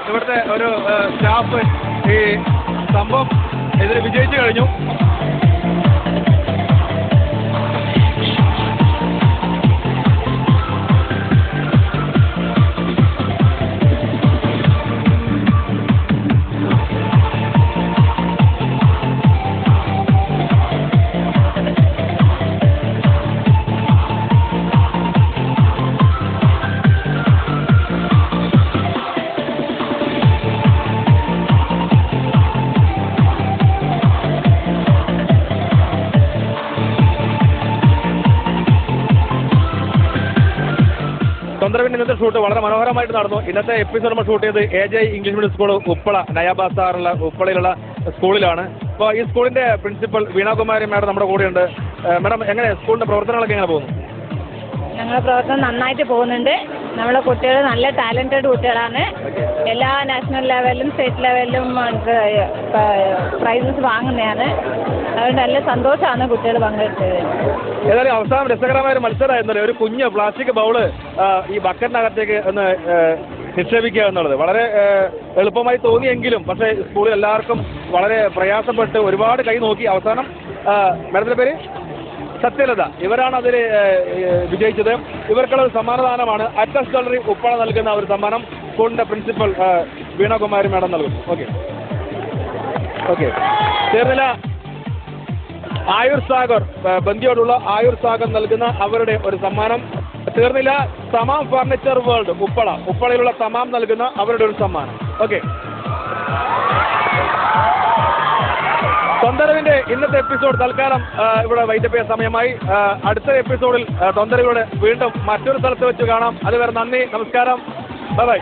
ഇവിടുത്തെ ഒരു സ്റ്റാഫ് ഈ സംഭവം ഇതിൽ വിജയിച്ചു കഴിഞ്ഞു. സ്വന്തരവിൻ്റെ ഇന്നത്തെ ഷൂട്ട് വളരെ മനോഹരമായിട്ട് നടന്നു. ഇന്നത്തെ എപ്പിസോഡ് നമ്മൾ ഷൂട്ട് ചെയ്ത് AJ English medium school Uppala നയാബാസാറുള്ള ഉപ്പളയിലുള്ള സ്കൂളിലാണ്. അപ്പോൾ ഈ സ്കൂളിൻ്റെ പ്രിൻസിപ്പൽ വീണാകുമാരി മാഡം നമ്മുടെ കൂടെയുണ്ട്. മാഡം എങ്ങനെ സ്കൂളിൻ്റെ പ്രവർത്തനങ്ങളൊക്കെ എങ്ങനെ പോകുന്നു? ഞങ്ങളുടെ പ്രവർത്തനം നന്നായിട്ട് പോകുന്നുണ്ട്. നമ്മളെ കുട്ടികൾ നല്ല ടാലൻറ്റഡ് കുട്ടികളാണ്. എല്ലാ നാഷണൽ ലെവലിലും സ്റ്റേറ്റ് ലെവലിലും പ്രൈസസ് വാങ്ങുന്നതാണ്. അതുകൊണ്ട് നല്ല സന്തോഷമാണ് കുട്ടികൾ പങ്കെടുത്തത്. ഏതായാലും അവസാനം രസകരമായ ഒരു മത്സരമായിരുന്നല്ലോ. ഒരു കുഞ്ഞ് പ്ലാസ്റ്റിക് ബൗള് ഈ ബക്കറ്റിനകത്തേക്ക് ഒന്ന് നിക്ഷേപിക്കുക എന്നുള്ളത് വളരെ എളുപ്പമായി തോന്നിയെങ്കിലും പക്ഷേ സ്കൂളിൽ എല്ലാവർക്കും വളരെ പ്രയാസപ്പെട്ട് ഒരുപാട് കൈ നോക്കി അവസാനം മാഡത്തിൻ്റെ പേര് സത്യലത ഇവരാണ് അതിൽ വിജയിച്ചത്. ഇവർക്കുള്ള ഒരു സമ്മാനദാനമാണ് അറ്റസ് ജ്വല്ലറി ഉപ്പള നൽകുന്ന ഒരു സമ്മാനം സ്കൂളിൻ്റെ പ്രിൻസിപ്പൽ വീണാകുമാരി മാഡം നൽകുന്നു. ഓക്കെ തീർന്നില്ല. ആയുർ സാഗർ ബന്ദിയോടുള്ള ആയുർ സാഗർ നൽകുന്ന അവരുടെ ഒരു സമ്മാനം തീർന്നില്ല. തമാം ഫർണിച്ചർ വേൾഡ് ഉപ്പളയിലുള്ള തമാം നൽകുന്ന അവരുടെ ഒരു സമ്മാനം. ഓക്കെ തൊന്തരവിന്റെ ഇന്നത്തെ എപ്പിസോഡ് തൽക്കാലം ഇവിടെ വൈകിട്ട് സമയമായി. അടുത്ത എപ്പിസോഡിൽ തൊന്തരവിലൂടെ വീണ്ടും മറ്റൊരു സ്ഥലത്ത് വെച്ച് കാണാം. അതുവരെ നന്ദി, നമസ്കാരം, ബൈ ബൈ.